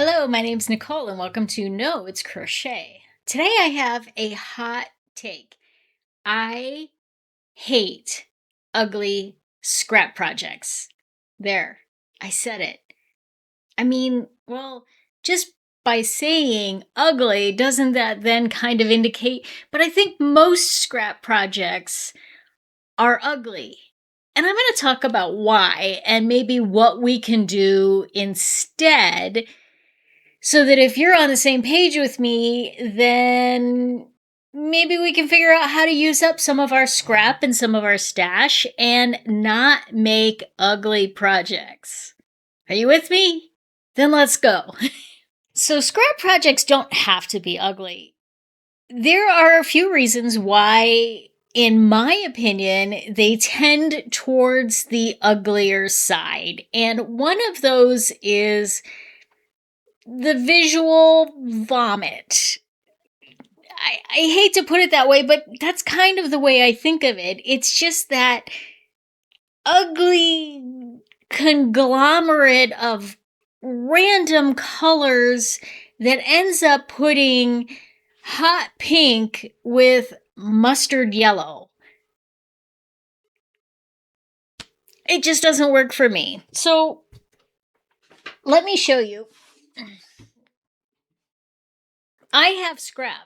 Hello, my name's Nicole, and welcome to No, It's Crochet. Today I have a hot take. I hate ugly scrap projects. There, I said it. I mean, well, just by saying ugly, doesn't that then kind of indicate? But I think most scrap projects are ugly. And I'm going to talk about why and maybe what we can do instead so that if you're on the same page with me, then maybe we can figure out how to use up some of our scrap and some of our stash and not make ugly projects. Are you with me? Then let's go. So, scrap projects don't have to be ugly. There are a few reasons why, in my opinion, they tend towards the uglier side. And one of those is the visual vomit. I hate to put it that way, but that's kind of the way I think of it. It's just that ugly conglomerate of random colors that ends up putting hot pink with mustard yellow. It just doesn't work for me. So let me show you. I have scrap.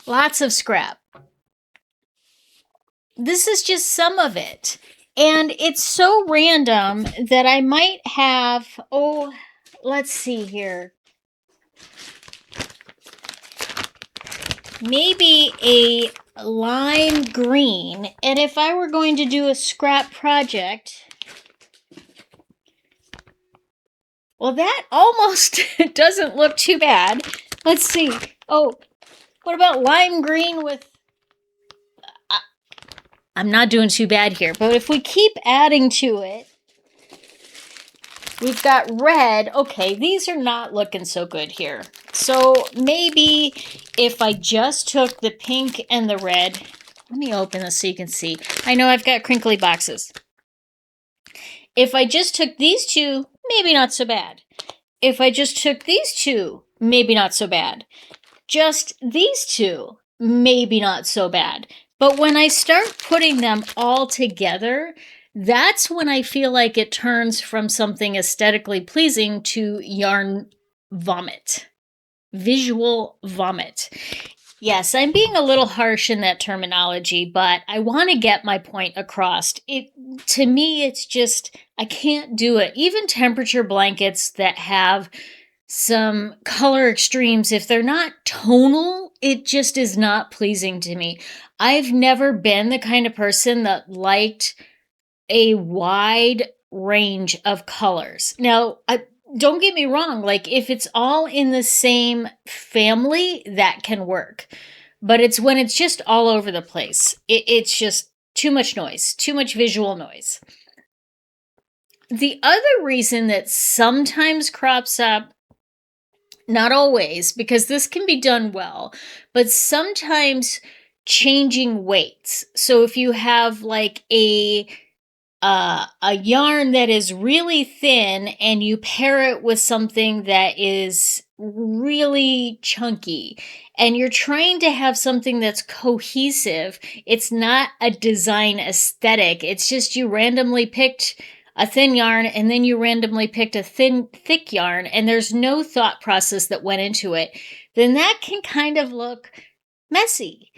Lots of scrap. This is just some of it. And it's so random that I might have, let's see here. Maybe a lime green. And if I were going to do a scrap project, well, that almost doesn't look too bad. Let's see. Oh, what about lime green with... I'm not doing too bad here, but if we keep adding to it, we've got red. Okay, these are not looking so good here. So maybe if I just took the pink and the red, let me open this so you can see. I know I've got crinkly boxes. If I just took these two, maybe not so bad. If I just took these two, maybe not so bad. Just these two, maybe not so bad. But when I start putting them all together, that's when I feel like it turns from something aesthetically pleasing to yarn vomit. Visual vomit. Yes, I'm being a little harsh in that terminology, but I want to get my point across. To me, it's just, I can't do it. Even temperature blankets that have some color extremes, if they're not tonal, it just is not pleasing to me. I've never been the kind of person that liked a wide range of colors. Now, don't get me wrong, like if it's all in the same family, that can work. But it's when it's just all over the place. It's just too much noise, too much visual noise. The other reason that sometimes crops up, not always, because this can be done well, but sometimes changing weights. So if you have like a yarn that is really thin and you pair it with something that is really chunky and you're trying to have something that's cohesive, it's not a design aesthetic. It's just you randomly picked a thin yarn and then you randomly picked a thick yarn and there's no thought process that went into it, then that can kind of look messy,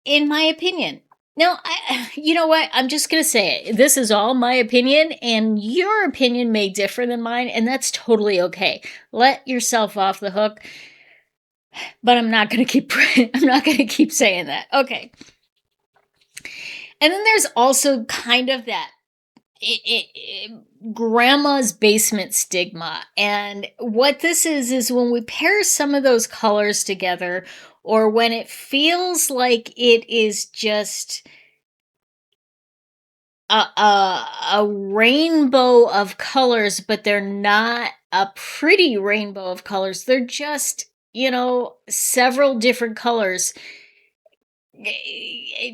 in my opinion. Now, you know what? I'm just going to say it. This is all my opinion, and your opinion may differ than mine, and that's totally okay. Let yourself off the hook, but I'm not going to keep saying that. Okay. And then there's also kind of that grandma's basement stigma. And what this is when we pair some of those colors together, or when it feels like it is just a rainbow of colors, but they're not a pretty rainbow of colors. They're just, several different colors.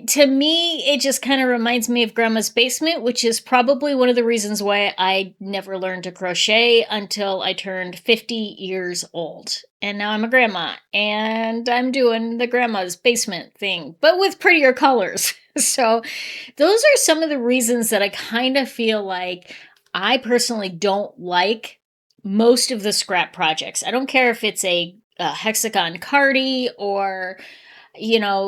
to me, it just kind of reminds me of Grandma's basement, which is probably one of the reasons why I never learned to crochet until I turned 50 years old. And now I'm a grandma, and I'm doing the Grandma's basement thing, but with prettier colors. So those are some of the reasons that I kind of feel like I personally don't like most of the scrap projects. I don't care if it's a hexagon cardi or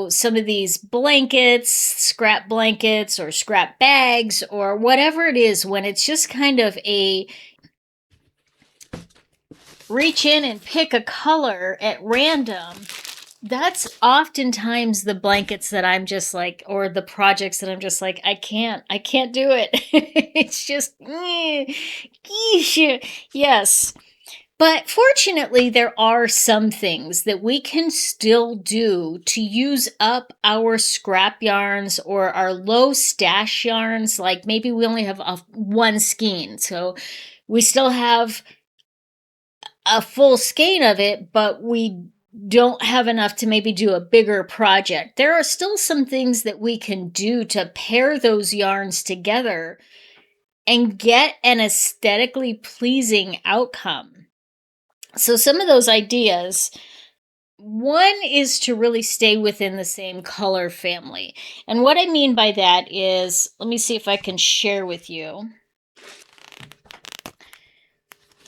some of these blankets, scrap blankets or scrap bags or whatever it is, when it's just kind of a reach in and pick a color at random. That's oftentimes the blankets that I'm just like, or the projects that I'm just like, I can't do it. It's just, yes. But fortunately, there are some things that we can still do to use up our scrap yarns or our low stash yarns. Like maybe we only have one skein, so we still have a full skein of it, but we don't have enough to maybe do a bigger project. There are still some things that we can do to pair those yarns together and get an aesthetically pleasing outcome. So some of those ideas, one is to really stay within the same color family. And what I mean by that is, let me see if I can share with you.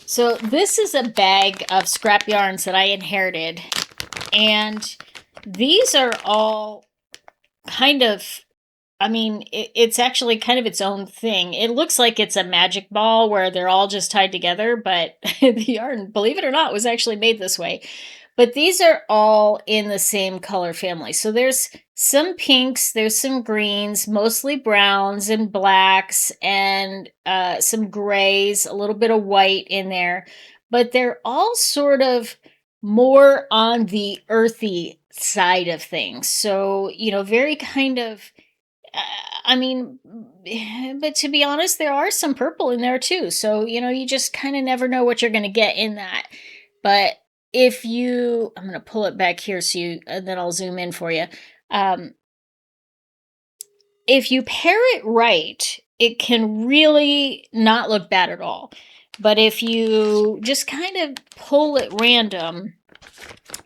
So this is a bag of scrap yarns that I inherited. And these are all kind of, it's actually kind of its own thing. It looks like it's a magic ball where they're all just tied together, but the yarn, believe it or not, was actually made this way. But these are all in the same color family. So there's some pinks, there's some greens, mostly browns and blacks, and some grays, a little bit of white in there. But they're all sort of more on the earthy side of things. So, very kind of, but to be honest, there are some purple in there too. So, you just kind of never know what you're going to get in that. But I'm going to pull it back here so then I'll zoom in for you. If you pair it right, it can really not look bad at all. But if you just kind of pull it random,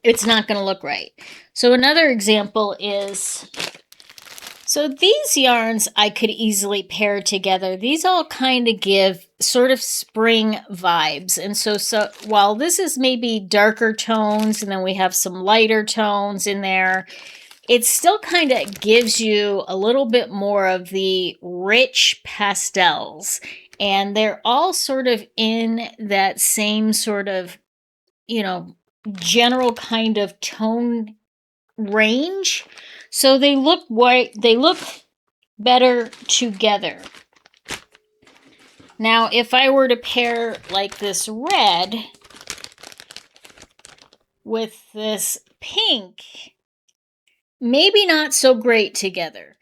it's not going to look right. So another example is, so these yarns I could easily pair together. These all kind of give sort of spring vibes. And so while this is maybe darker tones and then we have some lighter tones in there, it still kind of gives you a little bit more of the rich pastels. And they're all sort of in that same sort of, general kind of tone range. So they look better together. Now, if I were to pair like this red with this pink, maybe not so great together.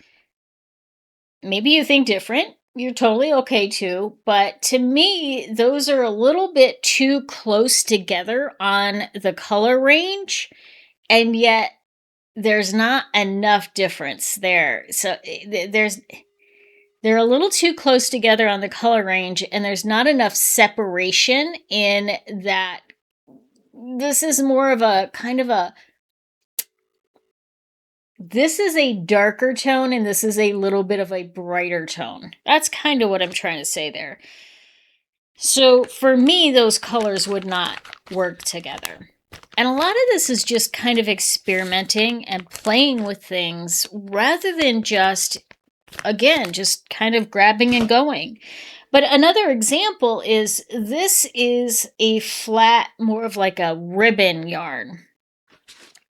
Maybe you think different. You're totally okay too. But to me, those are a little bit too close together on the color range. And yet there's not enough difference there. So they're a little too close together on the color range, and there's not enough separation in that. This is more of a kind of a, this is a darker tone and this is a little bit of a brighter tone. That's kind of what I'm trying to say there. So for me, those colors would not work together. And a lot of this is just kind of experimenting and playing with things rather than just kind of grabbing and going. But another example is, this is a flat, more of like a ribbon yarn.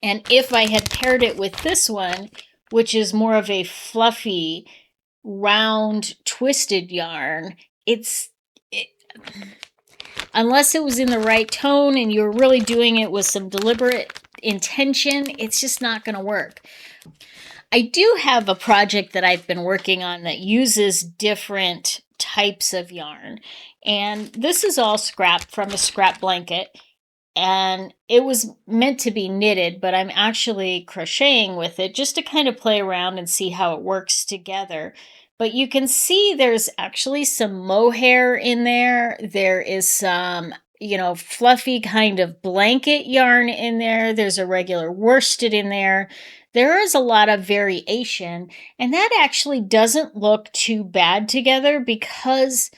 And if I had paired it with this one, which is more of a fluffy, round, twisted yarn, unless it was in the right tone and you're really doing it with some deliberate intention, it's just not going to work. I do have a project that I've been working on that uses different types of yarn. And this is all scrap from a scrap blanket. and it was meant to be knitted, but I'm actually crocheting with it just to kind of play around and see how it works together. But you can see there's actually some mohair in there. There is some, fluffy kind of blanket yarn in there. There's a regular worsted in there. There is a lot of variation, and that actually doesn't look too bad together because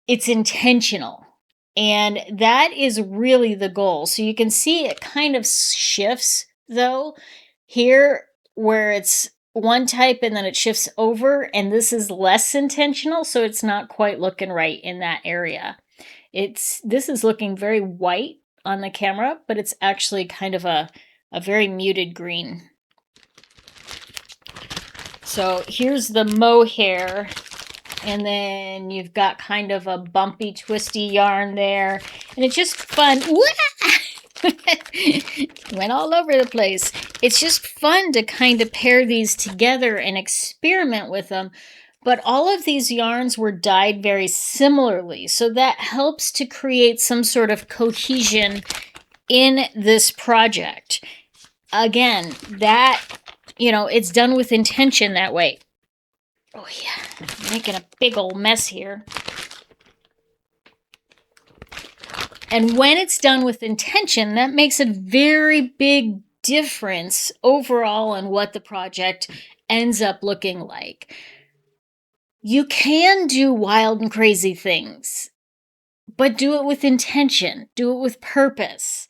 it's intentional. And that is really the goal. So you can see it kind of shifts though here where it's one type and then it shifts over, and this is less intentional, so it's not quite looking right in that area. This is looking very white on the camera, but it's actually kind of a very muted green. So here's the mohair, and then you've got kind of a bumpy, twisty yarn there, and it's just fun. Went all over the place. It's just fun to kind of pair these together and experiment with them. But all of these yarns were dyed very similarly, so that helps to create some sort of cohesion in this project. Again, that, it's done with intention that way. Oh yeah, I'm making a big old mess here. And when it's done with intention, that makes a very big difference overall in what the project ends up looking like. You can do wild and crazy things, but do it with intention, do it with purpose.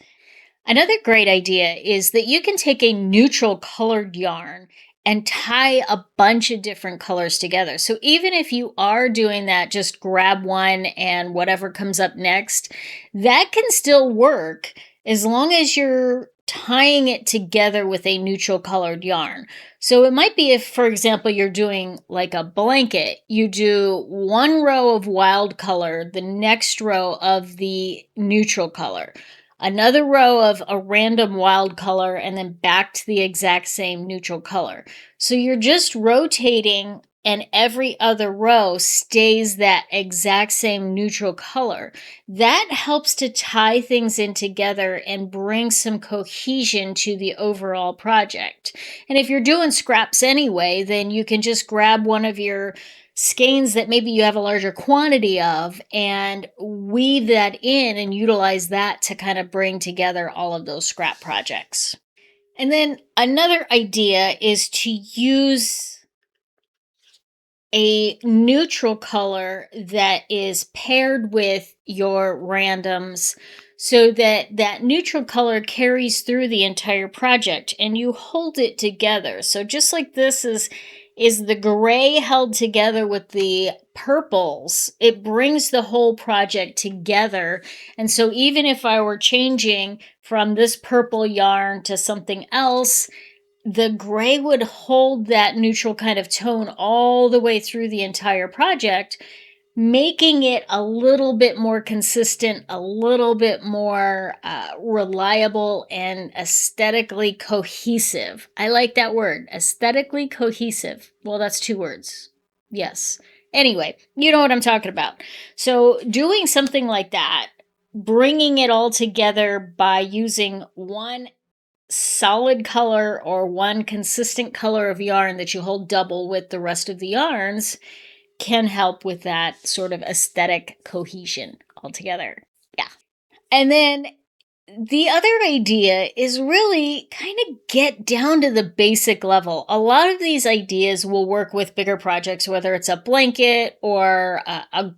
Another great idea is that you can take a neutral colored yarn and tie a bunch of different colors together. So even if you are doing that, just grab one and whatever comes up next, that can still work as long as you're tying it together with a neutral colored yarn. So it might be if, for example, you're doing like a blanket, you do one row of wild color, the next row of the neutral color, another row of a random wild color, and then back to the exact same neutral color. So you're just rotating, and every other row stays that exact same neutral color. That helps to tie things in together and bring some cohesion to the overall project. And if you're doing scraps anyway, then you can just grab one of your skeins that maybe you have a larger quantity of and weave that in and utilize that to kind of bring together all of those scrap projects. And then another idea is to use a neutral color that is paired with your randoms so that that neutral color carries through the entire project and you hold it together. So just like this is the gray held together with the purples, it brings the whole project together. And so even if I were changing from this purple yarn to something else, the gray would hold that neutral kind of tone all the way through the entire project, making it a little bit more consistent, a little bit more reliable, and aesthetically cohesive. I like that word, aesthetically cohesive. Well, that's 2 words. Yes. Anyway, you know what I'm talking about. So doing something like that, bringing it all together by using one solid color or one consistent color of yarn that you hold double with the rest of the yarns can help with that sort of aesthetic cohesion altogether. Yeah. And then the other idea is really kind of get down to the basic level. A lot of these ideas will work with bigger projects, whether it's a blanket or a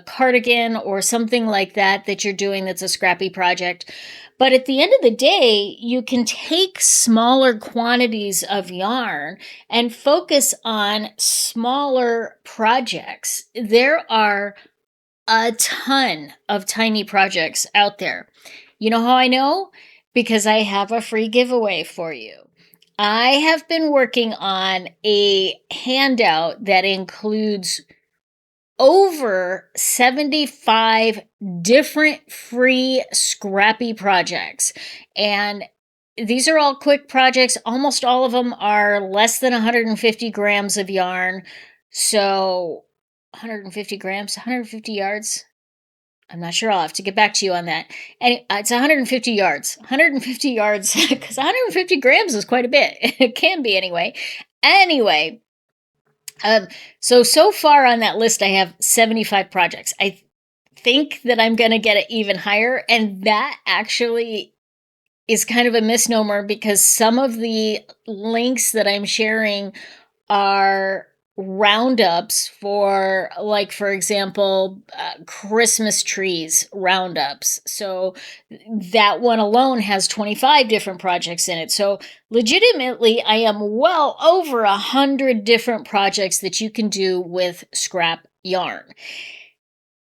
cardigan or something like that that you're doing that's a scrappy project. But at the end of the day, you can take smaller quantities of yarn and focus on smaller projects. There are a ton of tiny projects out there. You know how I know? Because I have a free giveaway for you. I have been working on a handout that includes over 75 different free scrappy projects. And these are all quick projects. Almost all of them are less than 150 grams of yarn. So 150 grams, 150 yards. I'm not sure. I'll have to get back to you on that. And it's 150 yards. 150 yards, because 150 grams is quite a bit. It can be anyway. Anyway, so far on that list, I have 75 projects. I think that I'm going to get it even higher. And that actually is kind of a misnomer because some of the links that I'm sharing are roundups for, like, for example, Christmas trees roundups. So that one alone has 25 different projects in it. So legitimately, I am well over 100 different projects that you can do with scrap yarn.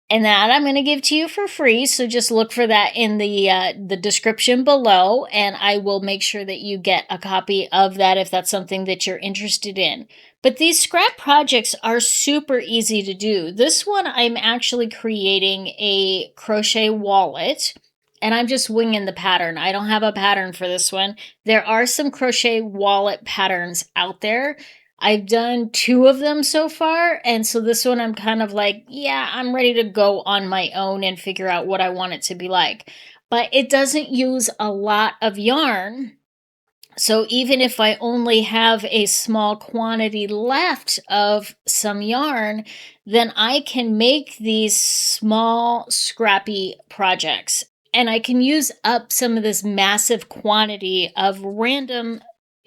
And that I'm going to give to you for free. So just look for that in the description below, and I will make sure that you get a copy of that if that's something that you're interested in. But these scrap projects are super easy to do. This one, I'm actually creating a crochet wallet, and I'm just winging the pattern. I don't have a pattern for this one. There are some crochet wallet patterns out there. I've done 2 of them so far, and so this one I'm kind of like, yeah, I'm ready to go on my own and figure out what I want it to be like. But it doesn't use a lot of yarn, so even if I only have a small quantity left of some yarn, then I can make these small scrappy projects. And I can use up some of this massive quantity of random,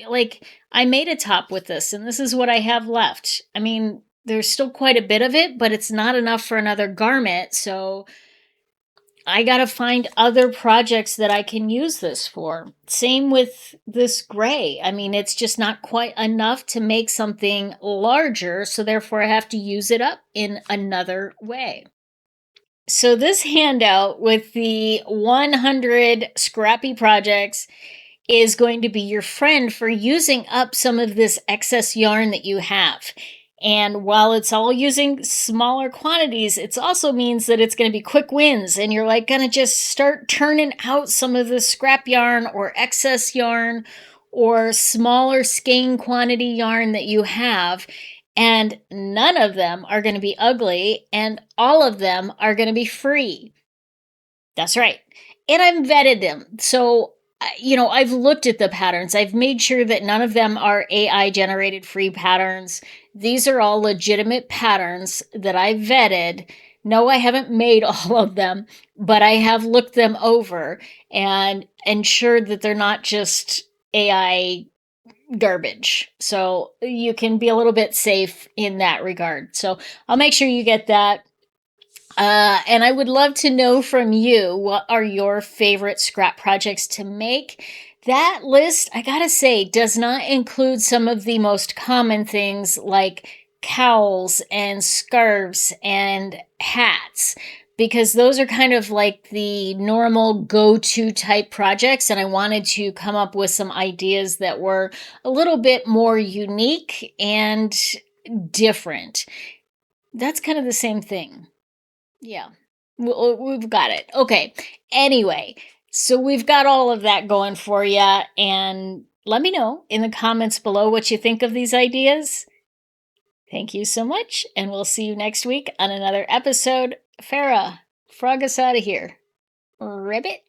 like, I made a top with this, and this is what I have left. I mean, there's still quite a bit of it, but it's not enough for another garment, so I gotta find other projects that I can use this for. Same with this gray. I mean, it's just not quite enough to make something larger, so therefore I have to use it up in another way. So this handout with the 100 scrappy projects is going to be your friend for using up some of this excess yarn that you have. And while it's all using smaller quantities, it also means that it's going to be quick wins, and you're like going to just start turning out some of the scrap yarn or excess yarn or smaller skein quantity yarn that you have, and none of them are going to be ugly, and all of them are going to be free. That's right. And I've vetted them. So, I've looked at the patterns. I've made sure that none of them are AI generated free patterns. These are all legitimate patterns that I vetted. No, I haven't made all of them, but I have looked them over and ensured that they're not just AI garbage. So you can be a little bit safe in that regard. So I'll make sure you get that. And I would love to know from you, what are your favorite scrap projects to make? That list, I gotta say, does not include some of the most common things like cowls and scarves and hats, because those are kind of like the normal go-to type projects, and I wanted to come up with some ideas that were a little bit more unique and different. That's kind of the same thing. Yeah, we've got it. Okay. Anyway, so we've got all of that going for you. And let me know in the comments below what you think of these ideas. Thank you so much. And we'll see you next week on another episode. Farrah, frog us out of here. Ribbit.